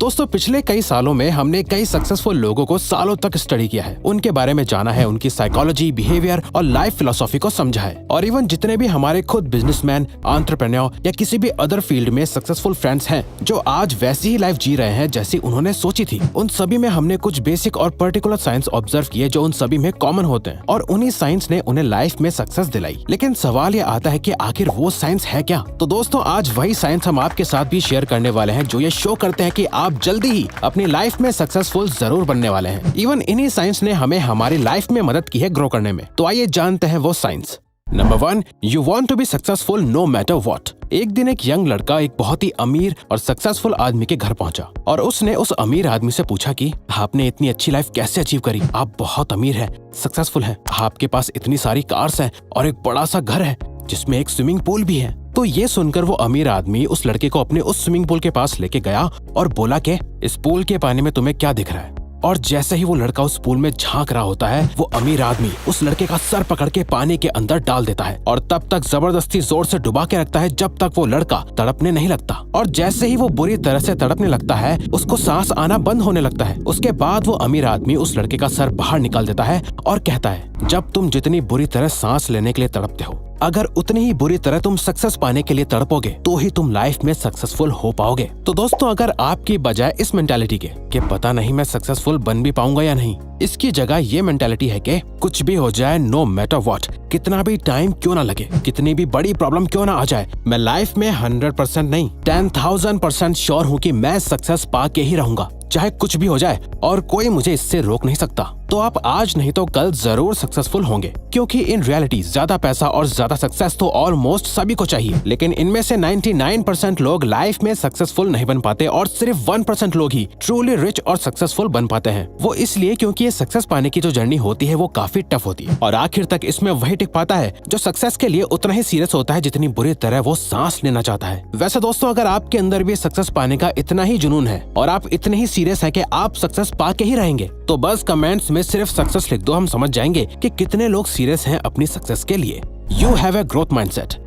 दोस्तों पिछले कई सालों में हमने कई सक्सेसफुल लोगों को सालों तक स्टडी किया है, उनके बारे में जाना है, उनकी साइकोलॉजी, बिहेवियर और लाइफ फिलोसॉफी को समझा है। और इवन जितने भी हमारे खुद बिजनेसमैन, एंटरप्रेन्योर या किसी भी अदर फील्ड में सक्सेसफुल फ्रेंड्स हैं जो आज वैसी ही लाइफ जी रहे हैं जैसी उन्होंने सोची थी, उन सभी में हमने कुछ बेसिक और पर्टिकुलर साइंस ऑब्जर्व किए जो उन सभी में कॉमन होते हैं और उन्हीं साइंस ने उन्हें लाइफ में सक्सेस दिलाई। लेकिन सवाल ये आता है कि आखिर वो साइंस है क्या? तो दोस्तों आज वही साइंस हम आपके साथ भी शेयर करने वाले हैं जो ये शो करते हैं कि आप जल्दी ही अपनी लाइफ में सक्सेसफुल जरूर बनने वाले हैं। इवन इन्हीं साइंस ने हमें हमारी लाइफ में मदद की है ग्रो करने में। तो आइए जानते हैं वो science. Number 1, you want to be successful no matter what. एक दिन एक यंग लड़का एक बहुत ही अमीर और सक्सेसफुल आदमी के घर पहुंचा और उसने उस अमीर आदमी से पूछा कि आपने इतनी अच्छी लाइफ कैसे अचीव करी? आप बहुत अमीर हैं, सक्सेसफुल हैं, आपके पास इतनी सारी कार्स हैं और एक बड़ा सा घर है जिसमें एक स्विमिंग पूल भी है। तो ये सुनकर वो अमीर आदमी उस लड़के को अपने उस स्विमिंग पूल के पास लेके गया और बोला कि इस पूल के पानी में तुम्हें क्या दिख रहा है? और जैसे ही वो लड़का उस पूल में झांक रहा होता है, वो अमीर आदमी उस लड़के का सर पकड़ के पानी के अंदर डाल देता है और तब तक जबरदस्ती जोर से डुबा के रखता है जब तक वो लड़का तड़पने नहीं लगता। और जैसे ही वो बुरी तरह से तड़पने लगता है, उसको सांस आना बंद होने लगता है। उसके बाद वो अमीर आदमी उस लड़के का सर बाहर निकाल देता है और कहता है, जब तुम जितनी बुरी तरह सांस लेने के लिए तड़पते हो, अगर उतनी ही बुरी तरह तुम सक्सेस पाने के लिए तड़पोगे तो ही तुम लाइफ में सक्सेसफुल हो पाओगे। तो दोस्तों अगर आपकी बजाय इस मेंटालिटी के कि पता नहीं मैं सक्सेसफुल बन भी पाऊंगा या नहीं, इसकी जगह ये मेंटालिटी है कि कुछ भी हो जाए, नो मैटर व्हाट, कितना भी टाइम क्यों ना लगे, कितनी भी बड़ी प्रॉब्लम क्यों ना आ जाए, मैं लाइफ में 100% नहीं 10,000% श्योर हूँ कि मैं सक्सेस पा के ही रहूंगा, चाहे कुछ भी हो जाए और कोई मुझे इससे रोक नहीं सकता। तो आप आज नहीं तो कल जरूर सक्सेसफुल होंगे, क्योंकि इन रियलिटी ज्यादा पैसा और ज्यादा सक्सेस तो ऑलमोस्ट सभी को चाहिए, लेकिन इनमें से 99% लोग लाइफ में सक्सेसफुल नहीं बन पाते और सिर्फ 1% लोग ही ट्रूली रिच और सक्सेसफुल बन पाते हैं। वो इसलिए क्योंकि ये सक्सेस पाने की जो जर्नी होती है वो काफी टफ होती है और आखिर तक इसमें वही टिक पाता है जो सक्सेस के लिए उतना ही सीरियस होता है जितनी बुरी तरह वो सांस लेना चाहता है। वैसे दोस्तों अगर आपके अंदर भी सक्सेस पाने का इतना ही जुनून है और आप इतने ही सीरियस है कि आप सक्सेस पा के ही रहेंगे, तो बस कमेंट्स में सिर्फ सक्सेस लिख दो, हम समझ जाएंगे कि कितने लोग सीरियस हैं अपनी सक्सेस के लिए। You have a growth mindset.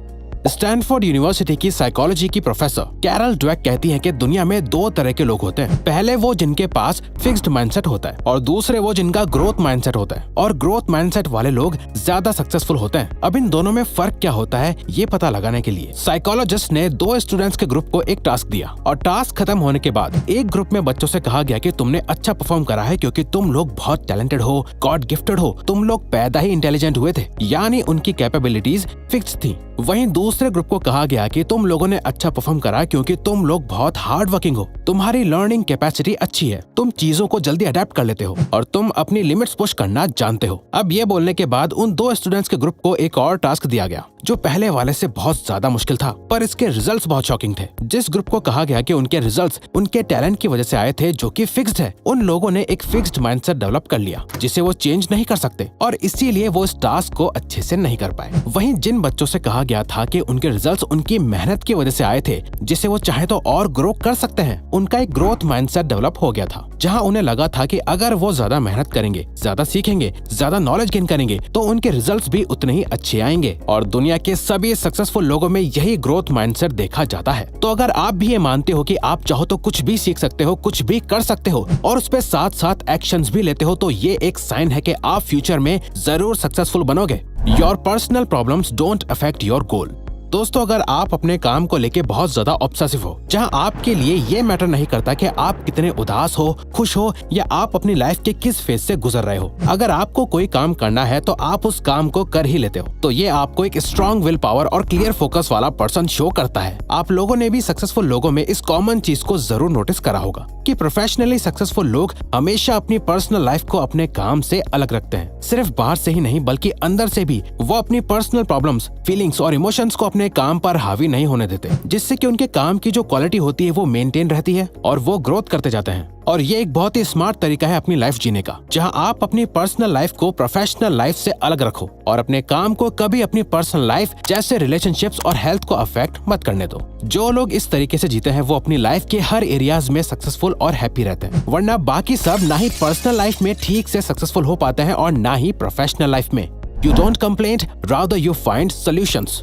Stanford university की साइकोलॉजी की प्रोफेसर कैरल ड्वेक कहती हैं कि दुनिया में दो तरह के लोग होते हैं। पहले वो जिनके पास फिक्स्ड माइंडसेट होता है और दूसरे वो जिनका ग्रोथ माइंडसेट होता है। और ग्रोथ माइंडसेट वाले लोग ज्यादा सक्सेसफुल होते हैं। अब इन दोनों में फर्क क्या होता है ये पता लगाने के लिए साइकोलॉजिस्ट ने 2 स्टूडेंट्स के ग्रुप को एक टास्क दिया और टास्क खत्म होने के बाद एक ग्रुप में बच्चों से कहा गया कि तुमने अच्छा परफॉर्म करा है क्योंकि तुम लोग बहुत टैलेंटेड हो, गॉड गिफ्टेड हो, तुम लोग पैदा ही इंटेलिजेंट हुए थे, यानी उनकी कैपेबिलिटीज फिक्स्ड थी। वहीं दूसरे ग्रुप को कहा गया कि तुम लोगों ने अच्छा परफॉर्म करा क्योंकि तुम लोग बहुत हार्ड वर्किंग हो, तुम्हारी लर्निंग कैपेसिटी अच्छी है, तुम चीजों को जल्दी अडेप्ट कर लेते हो और तुम अपनी लिमिट्स पुश करना जानते हो। अब ये बोलने के बाद उन 2 स्टूडेंट्स के ग्रुप को एक और टास्क दिया गया जो पहले वाले से बहुत ज्यादा मुश्किल था, पर इसके रिजल्ट्स बहुत शॉकिंग थे। जिस ग्रुप को कहा गया कि उनके रिजल्ट्स उनके टैलेंट की वजह से आए थे जो कि फिक्स्ड है, उन लोगों ने एक फिक्स्ड माइंडसेट डेवलप कर लिया जिसे वो चेंज नहीं कर सकते और इसीलिए वो इस टास्क को अच्छे से नहीं कर पाए। वहीं जिन बच्चों से कहा गया था कि उनके रिजल्ट्स उनकी मेहनत की वजह से आए थे जिसे वो चाहे तो और ग्रो कर सकते हैं, उनका एक ग्रोथ माइंडसेट डेवलप हो गया था जहां उन्हें लगा था कि अगर वो ज्यादा मेहनत करेंगे, ज्यादा सीखेंगे, ज्यादा नॉलेज गेन करेंगे तो उनके रिजल्ट्स भी उतने ही अच्छे आएंगे। और दुनिया के सभी सक्सेसफुल लोगों में यही ग्रोथ माइंडसेट देखा जाता है। तो अगर आप भी ये मानते हो कि आप चाहो तो कुछ भी सीख सकते हो, कुछ भी कर सकते हो और उस पे साथ साथ एक्शंस भी लेते हो, तो ये एक साइन है कि आप फ्यूचर में जरूर सक्सेसफुल बनोगे। Your personal problems don't affect your goal. दोस्तों अगर आप अपने काम को लेके बहुत ज्यादा ऑब्सेसिव हो, जहां आपके लिए ये मैटर नहीं करता कि आप कितने उदास हो, खुश हो या आप अपनी लाइफ के किस फेज से गुजर रहे हो, अगर आपको कोई काम करना है तो आप उस काम को कर ही लेते हो, तो ये आपको एक स्ट्रॉन्ग विल पावर और क्लियर फोकस वाला पर्सन शो करता है। आप लोगों ने भी सक्सेसफुल लोगों में इस कॉमन चीज को जरूर नोटिस करा होगा कि प्रोफेशनली सक्सेसफुल लोग हमेशा अपनी पर्सनल लाइफ को अपने काम से अलग रखते हैं। सिर्फ बाहर से ही नहीं बल्कि अंदर से भी वो अपनी पर्सनल प्रॉब्लम्स, फीलिंग्स और इमोशंस को अपने काम पर हावी नहीं होने देते, जिससे कि उनके काम की जो क्वालिटी होती है वो मेंटेन रहती है और वो ग्रोथ करते जाते हैं। और ये एक बहुत ही स्मार्ट तरीका है अपनी लाइफ जीने का, जहां आप अपनी पर्सनल लाइफ को प्रोफेशनल लाइफ से अलग रखो और अपने काम को कभी अपनी पर्सनल लाइफ जैसे रिलेशनशिप्स और हेल्थ को अफेक्ट मत करने दो। जो लोग इस तरीके से जीते हैं वो अपनी लाइफ के हर एरियाज में सक्सेसफुल और हैप्पी रहते हैं, वरना बाकी सब ना ही पर्सनल लाइफ में ठीक से सक्सेसफुल हो पाते हैं और ना ही प्रोफेशनल लाइफ में। You don't complain, rather you find solutions.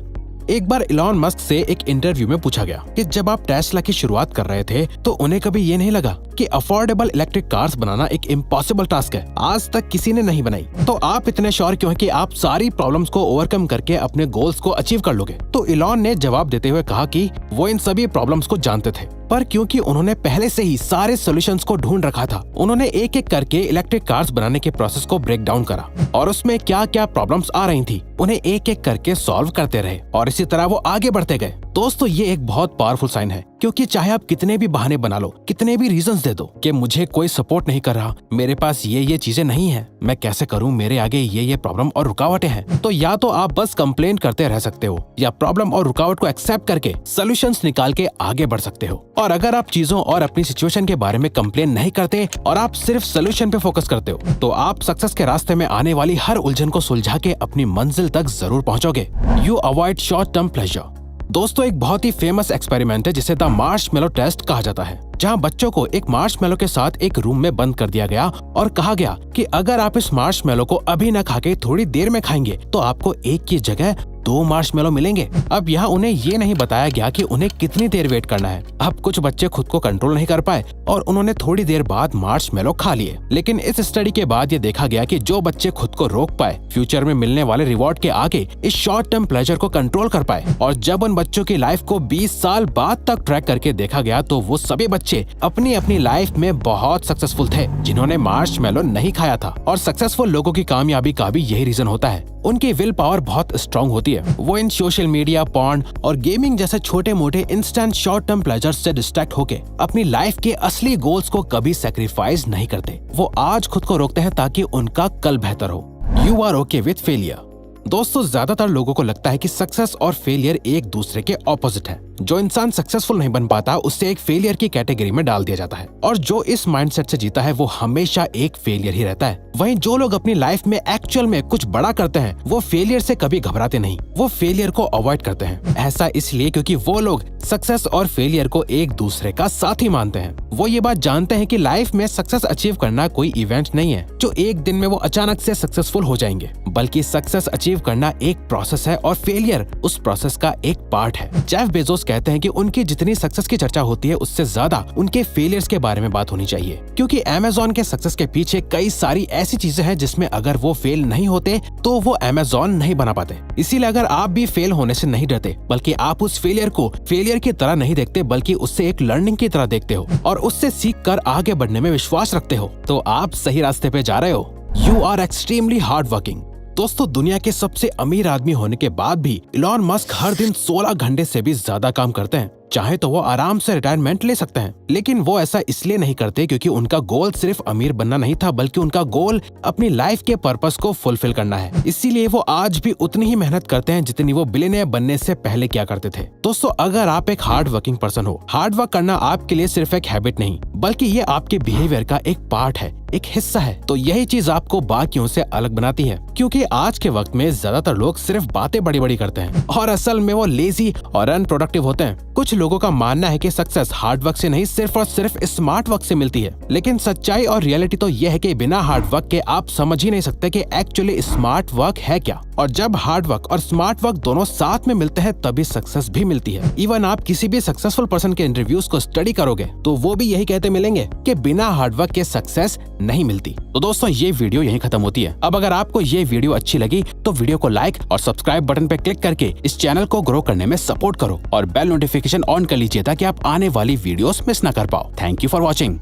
एक बार इलॉन मस्क से एक इंटरव्यू में पूछा गया कि जब आप टेस्ला की शुरुआत कर रहे थे तो उन्हें कभी ये नहीं लगा कि अफोर्डेबल इलेक्ट्रिक कार्स बनाना एक इम्पॉसिबल टास्क है, आज तक किसी ने नहीं बनाई, तो आप इतने श्योर क्यों हैं कि आप सारी प्रॉब्लम्स को ओवरकम करके अपने गोल्स को अचीव कर लोगे? तो इलॉन ने जवाब देते हुए कहा कि वो इन सभी प्रॉब्लम्स को जानते थे, पर क्योंकि उन्होंने पहले से ही सारे सॉल्यूशंस को ढूंढ रखा था, उन्होंने एक एक करके इलेक्ट्रिक कार्स बनाने के प्रोसेस को ब्रेक डाउन करा और उसमें क्या क्या प्रॉब्लम्स आ रही थी उन्हें एक एक करके सॉल्व करते रहे और इसी तरह वो आगे बढ़ते गए। दोस्तों, ये एक बहुत पावरफुल साइन है, क्योंकि चाहे आप कितने भी बहाने बना लो, कितने भी रीजंस दे दो कि मुझे कोई सपोर्ट नहीं कर रहा, मेरे पास ये चीजें नहीं है, मैं कैसे करूं, मेरे आगे ये प्रॉब्लम और रुकावटें हैं, तो या तो आप बस कंप्लेन करते रह सकते हो या प्रॉब्लम और रुकावट को एक्सेप्ट करके सॉल्यूशंस निकाल के आगे बढ़ सकते हो। और अगर आप चीजों और अपनी सिचुएशन के बारे में कंप्लेन नहीं करते और आप सिर्फ सोल्यूशन पे फोकस करते हो, तो आप सक्सेस के रास्ते में आने वाली हर उलझन को सुलझा के अपनी मंजिल तक जरूर पहुंचोगे। You avoid short term pleasure. दोस्तों, एक बहुत ही फेमस एक्सपेरिमेंट है जिसे द मार्शमेलो टेस्ट कहा जाता है, जहां बच्चों को एक मार्शमेलो के साथ एक रूम में बंद कर दिया गया और कहा गया कि अगर आप इस मार्शमेलो को अभी न खा के थोड़ी देर में खाएंगे तो आपको एक की जगह 2 मार्शमेलो मिलेंगे। अब यहाँ उन्हें ये नहीं बताया गया कि उन्हें कितनी देर वेट करना है। अब कुछ बच्चे खुद को कंट्रोल नहीं कर पाए और उन्होंने थोड़ी देर बाद मार्शमेलो खा लिए, लेकिन इस स्टडी के बाद ये देखा गया कि जो बच्चे खुद को रोक पाए, फ्यूचर में मिलने वाले रिवॉर्ड के आगे इस शॉर्ट टर्म प्लेजर को कंट्रोल कर पाए। और जब उन बच्चों की लाइफ को 20 साल बाद तक ट्रैक करके देखा गया तो वो सभी बच्चे अपनी अपनी लाइफ में बहुत सक्सेसफुल थे जिन्होंने मार्शमेलो नहीं खाया था। और सक्सेसफुल लोगों की कामयाबी का भी यही रीजन होता है, उनकी विल पावर बहुत स्ट्रांग होती है। वो इन सोशल मीडिया, पॉर्न और गेमिंग जैसे छोटे मोटे इंस्टेंट शॉर्ट टर्म प्लेजर्स से डिस्ट्रैक्ट होके अपनी लाइफ के असली गोल्स को कभी सैक्रिफाइस नहीं करते। वो आज खुद को रोकते हैं ताकि उनका कल बेहतर हो। You are okay with failure. दोस्तों, ज्यादातर लोगों को लगता है कि सक्सेस और फेलियर एक दूसरे के ऑपोजिट है। जो इंसान सक्सेसफुल नहीं बन पाता उसे एक फेलियर की कैटेगरी में डाल दिया जाता है, और जो इस माइंडसेट से जीता है वो हमेशा एक फेलियर ही रहता है। वहीं जो लोग अपनी लाइफ में एक्चुअल में कुछ बड़ा करते हैं वो फेलियर से कभी घबराते नहीं, वो फेलियर को अवॉइड करते हैं। ऐसा इसलिए क्योंकि वो लोग सक्सेस और फेलियर को एक दूसरे का साथी मानते हैं। वो ये बात जानते हैं कि लाइफ में सक्सेस अचीव करना कोई इवेंट नहीं है जो एक दिन में वो अचानक से सक्सेसफुल हो जाएंगे, बल्कि सक्सेस अचीव करना एक प्रोसेस है और फेलियर उस प्रोसेस का एक पार्ट है। जेफ बेजोस कहते हैं कि उनकी जितनी सक्सेस की चर्चा होती है उससे ज्यादा उनके फेलियर्स के बारे में बात होनी चाहिए, क्योंकि अमेज़न के सक्सेस के पीछे कई सारी ऐसी चीजें हैं जिसमें अगर वो फेल नहीं होते तो वो अमेज़न नहीं बना पाते। इसीलिए अगर आप भी फेल होने से नहीं डरते, बल्कि आप उस फेलियर को फेलियर की तरह नहीं देखते बल्कि उससे एक लर्निंग की तरह देखते हो और उससे सीख कर आगे बढ़ने में विश्वास रखते हो, तो आप सही रास्ते पे जा रहे हो। You are extremely hard working. दोस्तों, दुनिया के सबसे अमीर आदमी होने के बाद भी इलॉन मस्क हर दिन 16 घंटे से भी ज्यादा काम करते हैं। चाहे तो वो आराम से रिटायरमेंट ले सकते हैं, लेकिन वो ऐसा इसलिए नहीं करते क्योंकि उनका गोल सिर्फ अमीर बनना नहीं था, बल्कि उनका गोल अपनी लाइफ के पर्पस को फुलफिल करना है। इसीलिए वो आज भी उतनी ही मेहनत करते हैं जितनी वो बिलियनियर बनने से पहले किया करते थे। दोस्तों, अगर आप एक हार्ड वर्किंग पर्सन हो, हार्ड वर्क करना आपके लिए सिर्फ एक हैबिट नहीं बल्कि ये आपके बिहेवियर का एक पार्ट है, एक हिस्सा है, तो यही चीज आपको बाकियों से अलग बनाती है। क्योंकि आज के वक्त में ज्यादातर लोग सिर्फ बातें बड़ी बड़ी करते हैं और असल में वो लेजी और अनप्रोडक्टिव होते हैं। कुछ लोगों का मानना है कि सक्सेस हार्ड वर्क से नहीं सिर्फ और सिर्फ स्मार्ट वर्क से मिलती है, लेकिन सच्चाई और रियलिटी तो यह है कि बिना हार्ड वर्क के आप समझ ही नहीं सकते कि एक्चुअली स्मार्ट वर्क है क्या। और जब हार्ड वर्क और स्मार्ट वर्क दोनों साथ में मिलते हैं तभी सक्सेस भी मिलती है। इवन आप किसी भी सक्सेसफुल पर्सन के इंटरव्यूज को स्टडी करोगे तो वो भी यही कहते मिलेंगे कि बिना हार्ड वर्क के सक्सेस नहीं मिलती। तो दोस्तों, ये वीडियो यहीं खत्म होती है। अब अगर आपको ये वीडियो अच्छी लगी तो वीडियो को लाइक और सब्सक्राइब बटन पे क्लिक करके इस चैनल को ग्रो करने में सपोर्ट करो और बेल नोटिफिकेशन ऑन कर लीजिए ताकि आप आने वाली वीडियोस मिस ना कर पाओ। Thank you for watching.